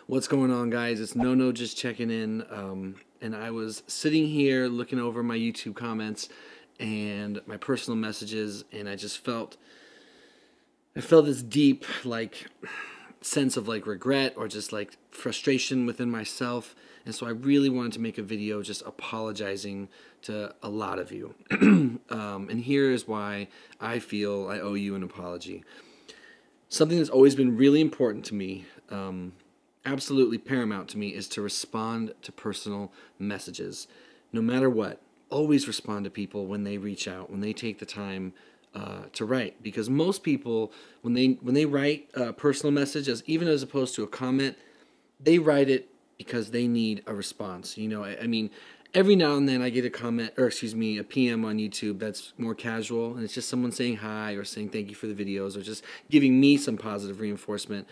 What's going on, guys? It's No just checking in. And I was sitting here looking over my YouTube comments and my personal messages, and I felt this deep sense of regret or just frustration within myself. And so I really wanted to make a video just apologizing to a lot of you. And here is why I feel I owe you an apology. Something that's always been really important to me, absolutely paramount to me, is to respond to personal messages. No matter what, always respond to people when they reach out, when they take the time to write. Because most people, when they write a personal message, even as opposed to a comment, they write it because they need a response. I mean, every now and then I get a comment, or excuse me, a PM on YouTube that's more casual, and it's just someone saying hi or saying thank you for the videos or just giving me some positive reinforcement.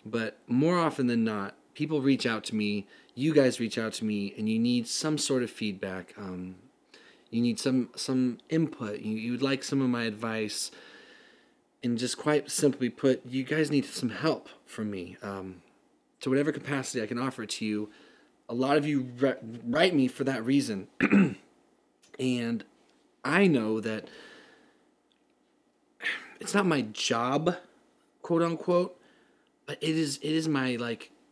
But more often than not, people reach out to me, you guys reach out to me, and you need some sort of feedback. You need some input. You'd like some of my advice. And just quite simply put, you guys need some help from me. To whatever capacity I can offer it to you. A lot of you write me for that reason. And I know that it's not my job, quote unquote, but it is my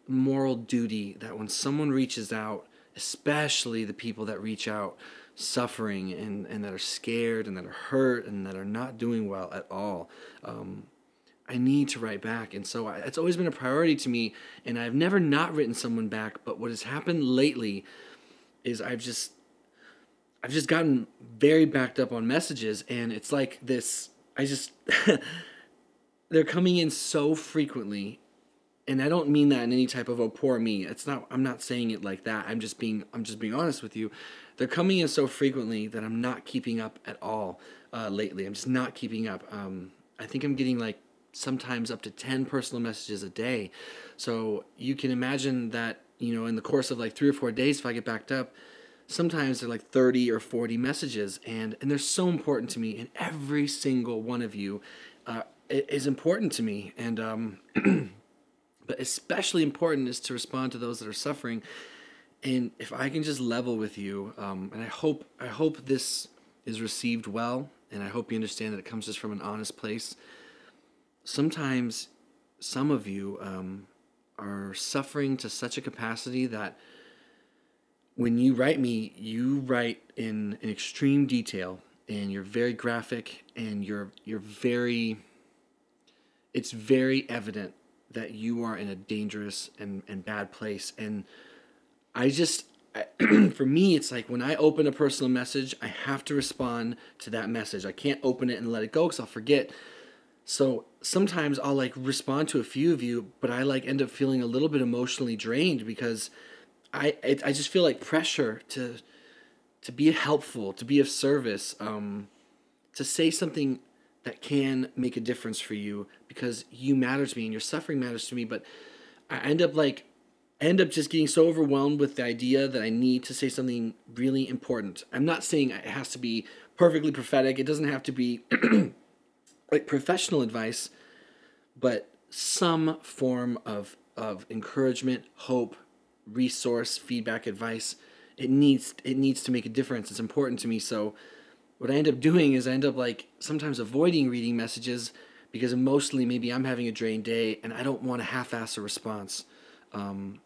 moral duty that when someone reaches out, especially the people that reach out suffering and that are scared and that are hurt and that are not doing well at all, I need to write back. And so it's always been a priority to me, and I've never not written someone back. But what has happened lately is I've just gotten very backed up on messages, and it's like this, they're coming in so frequently. And I don't mean that in any type of, oh, poor me. I'm not saying it like that. I'm just being honest with you. They're coming in so frequently that I'm not keeping up at all lately. I'm just not keeping up. I think I'm getting sometimes up to 10 personal messages a day. So you can imagine that, in the course of 3 or 4 days, if I get backed up, sometimes they're 30 or 40 messages, and they're so important to me, and every single one of you is important to me. And but especially important is to respond to those that are suffering. And if I can just level with you, and I hope this is received well, and I hope you understand that it comes just from an honest place. Sometimes some of you are suffering to such a capacity that when you write me, you write in extreme detail, and you're very graphic, and it's very evident that you are in a dangerous and bad place. And for me, it's when I open a personal message, I have to respond to that message. I can't open it and let it go because I'll forget. So sometimes I'll respond to a few of you, but I end up feeling a little bit emotionally drained because I just feel pressure to be helpful, to be of service, to say something that can make a difference for you because you matter to me and your suffering matters to me. But I end up just getting so overwhelmed with the idea that I need to say something really important. I'm not saying it has to be perfectly prophetic. It doesn't have to be professional advice, but some form of encouragement, hope, resource, feedback, advice. It needs to make a difference. It's important to me. So what I end up doing is I end up sometimes avoiding reading messages because emotionally maybe I'm having a drained day and I don't want to half-ass a response. And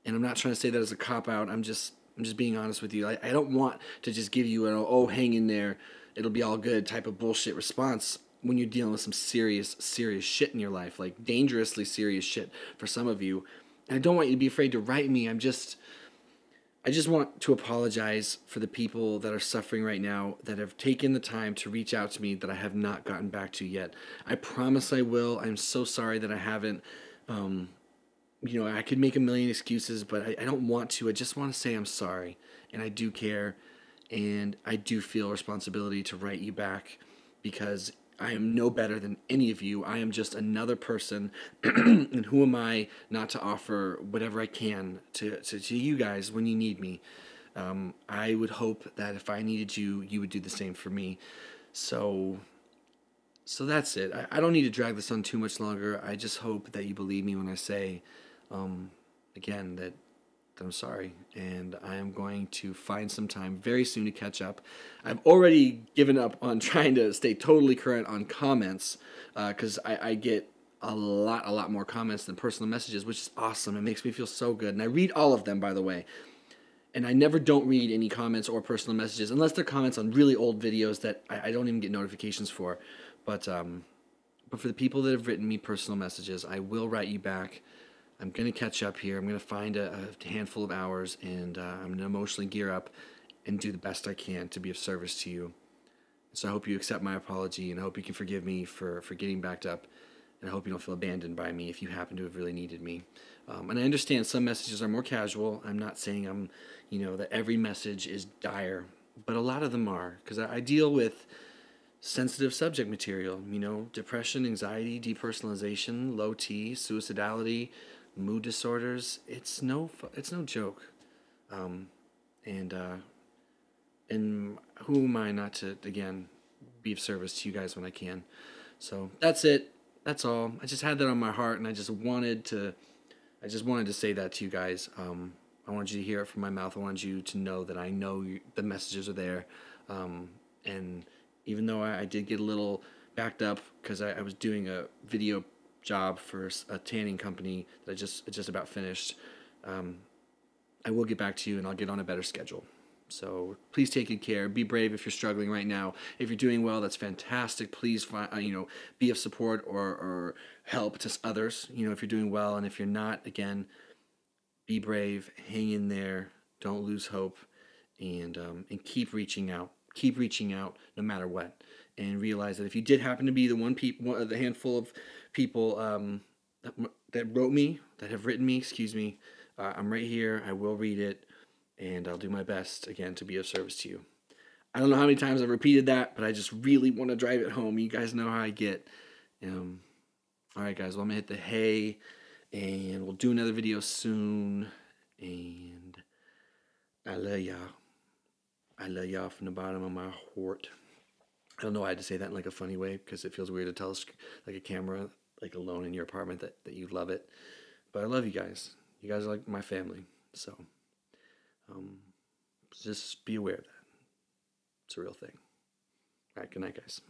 I'm not trying to say that as a cop-out. I'm just being honest with you. I don't want to just give you an, oh, hang in there, it'll be all good type of bullshit response when you're dealing with some serious shit in your life, dangerously serious shit for some of you. And I don't want you to be afraid to write me. I just want to apologize for the people that are suffering right now that have taken the time to reach out to me that I have not gotten back to yet. I promise I will. I'm so sorry that I haven't. I could make a million excuses, but I don't want to. I just want to say I'm sorry, and I do care, and I do feel responsibility to write you back because I am no better than any of you. I am just another person, and who am I not to offer whatever I can to you guys when you need me. I would hope that if I needed you, you would do the same for me. So that's it. I don't need to drag this on too much longer. I just hope that you believe me when I say again, that I'm sorry, and I am going to find some time very soon to catch up. I've already given up on trying to stay totally current on comments because I get a lot more comments than personal messages, which is awesome. It makes me feel so good, and I read all of them, by the way. And I never don't read any comments or personal messages unless they're comments on really old videos that I don't even get notifications for. But for the people that have written me personal messages, I will write you back. I'm going to catch up here. I'm going to find a handful of hours, and I'm going to emotionally gear up and do the best I can to be of service to you. So I hope you accept my apology, and I hope you can forgive me for getting backed up. And I hope you don't feel abandoned by me if you happen to have really needed me. And I understand some messages are more casual. I'm not saying that every message is dire, but a lot of them are, because I deal with sensitive subject material. Depression, anxiety, depersonalization, low T, suicidality, mood disorders. It's no joke. And who am I not to, again, be of service to you guys when I can? So that's it. That's all. I just had that on my heart, and I just wanted to say that to you guys. I wanted you to hear it from my mouth. I wanted you to know that I know the messages are there. And even though I did get a little backed up because I was doing a video job for a tanning company that I just about finished, I will get back to you, and I'll get on a better schedule. So please take good care. Be brave if you're struggling right now. If you're doing well, that's fantastic. Please be of support or help to others. If you're doing well, and if you're not, again, be brave. Hang in there. Don't lose hope, and keep reaching out. Keep reaching out no matter what, and realize that if you did happen to be the handful of people that wrote me, that have written me, I'm right here. I will read it. And I'll do my best, again, to be of service to you. I don't know how many times I've repeated that, but I just really want to drive it home. You guys know how I get. All right, guys. Well, I'm going to hit the hay, and we'll do another video soon. And I love y'all. I love y'all from the bottom of my heart. I don't know why I had to say that in like a funny way, because it feels weird to tell like a camera, like alone in your apartment, that you love it. But I love you guys. You guys are like my family. So just be aware of that. It's a real thing. All right, good night, guys.